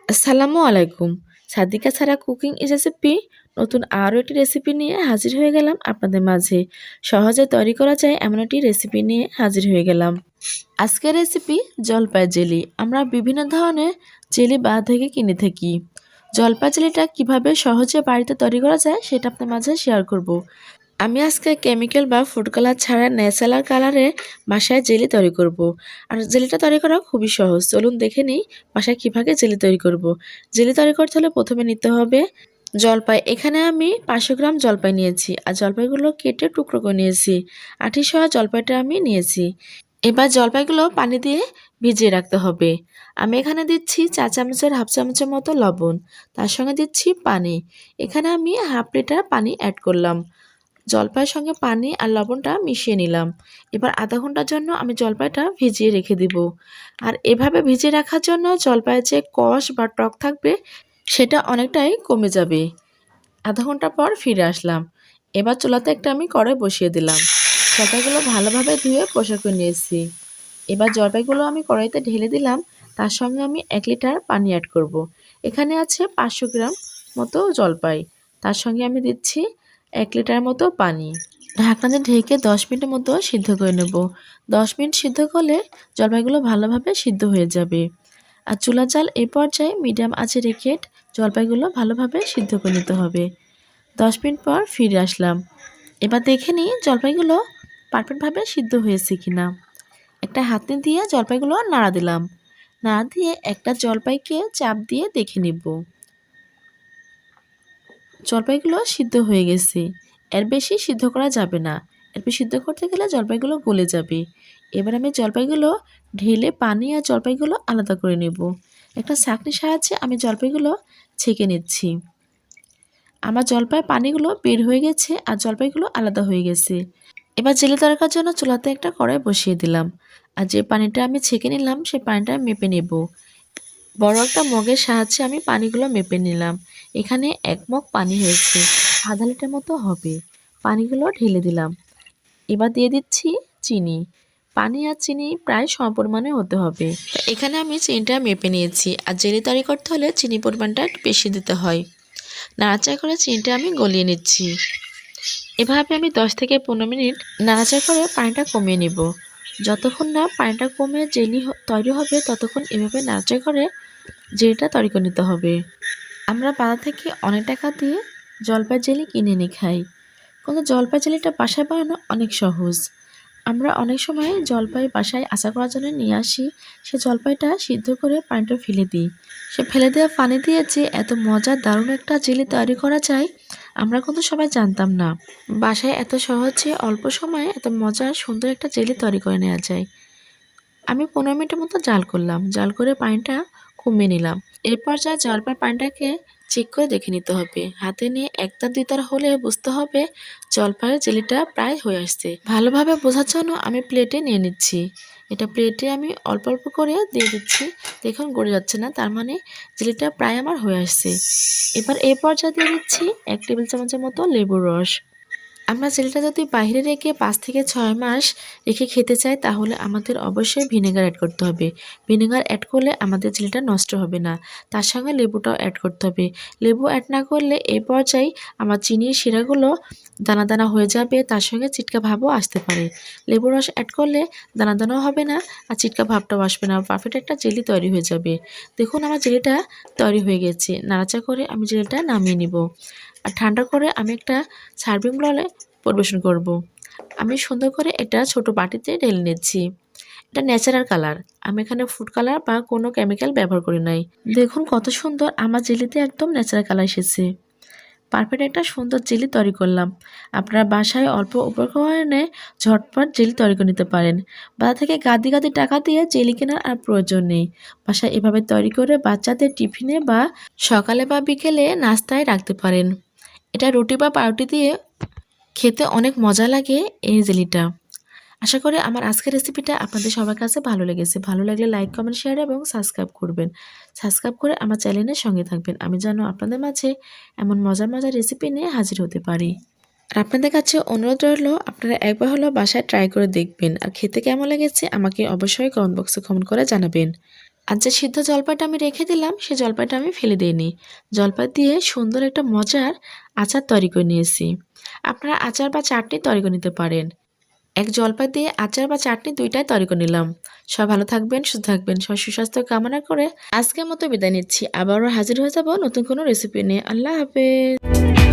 আসসালামু আলাইকুম। সাদিকা ছাড়া কুকিং রেসিপি নতুন আরও একটি রেসিপি নিয়ে হাজির হয়ে গেলাম আপনাদের মাঝে। সহজে তৈরি করা যায় এমন একটি রেসিপি নিয়ে হাজির হয়ে গেলাম। আজকের রেসিপি জলপাই জেলি। আমরা বিভিন্ন ধরনের জেলি বাজার থেকে কিনে থাকি। জলপাই জেলিটা কিভাবে সহজে বাড়িতে তৈরি করা যায় সেটা আপনার মাঝে শেয়ার করব। আমি আজকে কেমিক্যাল বা ফুড কালার ছাড়া ন্যাচারাল কালারে বাসায় জেলি তৈরি করব। আর জেলিটা তৈরি করা খুবই সহজ। চলুন দেখে নিই বাসায় কীভাবে জেলি তৈরি করব। জেলি তৈরি করতে হলে প্রথমে নিতে হবে জলপাই। এখানে আমি 500 গ্রাম জলপাই নিয়েছি আর জলপাইগুলো কেটে টুকরো করে নিয়েছি। আঠি সহ জলপাইটা আমি নিয়েছি। এবার জলপাইগুলো পানি দিয়ে ভিজিয়ে রাখতে হবে। আমি এখানে দিচ্ছি 4 চামচের হাফ চামচের মতো লবণ, তার সঙ্গে দিচ্ছি পানি। এখানে আমি হাফ লিটার পানি অ্যাড করলাম। জলপাইয়ের সঙ্গে পানি আর লবণটা মিশিয়ে নিলাম। এবার আধা ঘন্টার জন্য আমি জলপাইটা ভিজিয়ে রেখে দিব। আর এভাবে ভিজিয়ে রাখার জন্য জলপাইয়ের যে কষ বা টক থাকবে সেটা অনেকটাই কমে যাবে। আধা ঘন্টা পর ফিরে আসলাম। এবার চুলাতে একটা আমি কড়াই বসিয়ে দিলাম। জলপাইগুলো ভালোভাবে ধুয়ে পরিষ্কার করে নিয়েছি। এবার জলপাইগুলো আমি কড়াইতে ঢেলে দিলাম। তার সঙ্গে আমি 1 লিটার পানি অ্যাড করব। এখানে আছে 500 গ্রাম মতো জলপাই। তার সঙ্গে আমি দিচ্ছি 1 লিটার মতো পানি। ঢাকনা দিয়ে ঢেকে 10 মিনিটের মতো সিদ্ধ করে নেব। 10 মিনিট সিদ্ধ করলে জলপাইগুলো ভালোভাবে সিদ্ধ হয়ে যাবে। আর চুলার জাল এই পর্যায়ে মিডিয়াম আঁচে রেখে জলপাইগুলো ভালোভাবে সিদ্ধ করে নিতে হবে। 10 মিনিট পর ফিরে আসলাম। এবার দেখে নিই জলপাইগুলো পারফেক্টভাবে সিদ্ধ হয়েছে কিনা। একটা হাতনি দিয়ে জলপাইগুলো নাড়া দিলাম। নাড়া দিয়ে একটা জলপাইকে চাপ দিয়ে দেখে নিব জলপাইগুলো সিদ্ধ হয়ে গেছে। এর বেশি সিদ্ধ করা যাবে না। এর বেশি সিদ্ধ করতে গেলে জলপাইগুলো গলে যাবে। এবার আমি জলপাইগুলো ঢেলে পানি আর জলপাইগুলো আলাদা করে নেব। একটা ছাঁকনির সাহায্যে আমি জলপাইগুলো ছেঁকে নিচ্ছি। আমার জলপাই পানিগুলো বের হয়ে গেছে আর জলপাইগুলো আলাদা হয়ে গেছে। এবার জেলি তরকার জন্য চুলাতে একটা কড়াই বসিয়ে দিলাম। আর যে পানিটা আমি ছেঁকে নিলাম সেই পানিটা মেপে নেব। বড় একটা মগের সাহায্যে আমি পানিগুলো মেপে নিলাম। এখানে 1 মগ পানি হয়েছে, আধা লিটার মতো হবে। পানিগুলো ঢেলে দিলাম। এবার দিয়ে দিচ্ছি চিনি। পানি আর চিনি প্রায় সমপরিমাণে হতে হবে। এখানে আমি চিনিটা মেপে নিয়েছি। আর জেলি তৈরি করতে হলে চিনি পরিমাণটা একটু বেশি দিতে হয়। নাড়াচাড়া করে চিনিটা আমি গলিয়ে নিচ্ছি। এভাবে আমি 10 থেকে 15 মিনিট নাড়াচাড়া করে পানিটা কমিয়ে নেব। যতক্ষণ না পানিটা কমে জেলি তৈরি হবে ততক্ষণ এভাবে নাড়াচাড়া করে জেলিটা তৈরি করে নিতে হবে। আমরা বাজার থেকে অনেক টাকা দিয়ে জলপাই জেলি কিনে এনে খাই, কিন্তু জলপাই জেলিটা বাসায় বানানো অনেক সহজ। আমরা অনেক সময় জলপাই বাসায় আচার করার জন্য নিয়ে আসি। সে জলপাইটা সিদ্ধ করে পানিটা ফেলে দিই। সে ফেলে দেওয়া পানি দিয়ে যে এত মজার দারুণ একটা জেলি তৈরি করা যায় আমরা কিন্তু সবাই জানতাম না। বাসায় এত সহজে অল্প সময়ে এত মজার সুন্দর একটা জেলি তৈরি করে নেওয়া যায়। আমি 15 মিনিটের মতো জাল করলাম। জাল করে পানিটা কমিয়ে নিলাম। এরপর জলপাই পানিটাকে চেক করে দেখে নিতে হবে। হাতে নিয়ে 1 তার 2 তার হলে বুঝতে হবে জলপাইয়ের জেলিটা প্রায় হয়ে আসছে। ভালোভাবে বোঝার জন্য আমি প্লেটে নিয়ে নিচ্ছি। এটা প্লেটে আমি অল্প অল্প করে দিয়ে দিচ্ছি। দেখুন গড়ে যাচ্ছে না, তার মানে জেলিটা প্রায় আমার হয়ে আসছে। এবার এই পর্যায়ে দিয়ে দিচ্ছি 1 টেবিল চামচের মতো লেবুর রস। আমরা জেলটা যদি বাইরে রেখে 5 থেকে 6 মাস রেখে খেতে চাই তাহলে আমাদের অবশ্যই ভিনেগার অ্যাড করতে হবে। ভিনেগার অ্যাড করলে আমাদের জেলটা নষ্ট হবে না। তার সঙ্গে লেবুটাও অ্যাড করতে হবে। লেবু অ্যাড না করলে এই পর্যায়ে আমার চিনির শিরাগুলো দানা দানা হয়ে যাবে, তার সঙ্গে চিটকা ভাবও আসতে পারে। লেবুর রস অ্যাড করলে দানা দানাও হবে না আর চিটকা ভাবটাও আসবে না। পারফেক্ট একটা জেলি তৈরি হয়ে যাবে। দেখুন আমার জেলিটা তৈরি হয়ে গেছে। নাড়াচাড়া করে আমি জেলিটা নামিয়ে নিব। আর ঠান্ডা করে আমি একটা সার্ভিং বলে পরিবেশন করব। আমি সুন্দর করে এটা ছোট বাটিতে ঢেলে নিচ্ছি। এটা ন্যাচারাল কালার। আমি এখানে ফুড কালার বা কোনো কেমিক্যাল ব্যবহার করি নাই। দেখুন কত সুন্দর আমার জেলিতে একদম ন্যাচারাল কালার এসেছে। পারফেক্ট একটা সুন্দর জেলি তৈরি করলাম। আপনারা বাসায় অল্প উপকরণে ঝটপট জেলি তৈরি করে নিতে পারেন। বাজার থেকে গাদি গাদি টাকা দিয়ে জেলি কেনার আর প্রয়োজন নেই। বাসায় এভাবে তৈরি করে বাচ্চাদের টিফিনে বা সকালে বা বিকেলে নাস্তায় রাখতে পারেন। এটা রুটি বা পাউরুটি দিয়ে খেতে অনেক মজা লাগে এই জেলিটা। আশা করি আমার আজকের রেসিপিটা আপনাদের সবার কাছে ভালো লেগেছে। ভালো লাগলে লাইক, কমেন্ট, শেয়ার এবং সাবস্ক্রাইব করবেন। সাবস্ক্রাইব করে আমার চ্যানেলের সঙ্গে থাকবেন। আমি যেন আপনাদের মাঝে এমন মজার মজার রেসিপি নিয়ে হাজির হতে পারি। আর আপনাদের কাছে অনুরোধ রইল আপনারা একবার হলেও বাসায় ট্রাই করে দেখবেন। আর খেতে কেমন লেগেছে আমাকে অবশ্যই কমেন্ট বক্সে কমেন্ট করে জানাবেন। আর যে সিদ্ধ জলপাইটা আমি রেখে দিলাম সে জলপাইটা আমি ফেলে দিইনি। জলপাই দিয়ে সুন্দর একটা মজার আচার তৈরি করে নিয়েছি। আপনারা আচার বা চাটনি তৈরি করে নিতে পারেন। এক জলপাই দিয়ে আচার বা চাটনি দুইটাই তৈরি করে নিলাম। সবাই ভালো থাকবেন, সুস্থ থাকবেন। সবার সুস্বাস্থ্য কামনা করে আজকের মতো বিদায় নিচ্ছি। আবারও হাজির হয়ে যাব নতুন কোনো রেসিপি নিয়ে। আল্লাহ হাফেজ।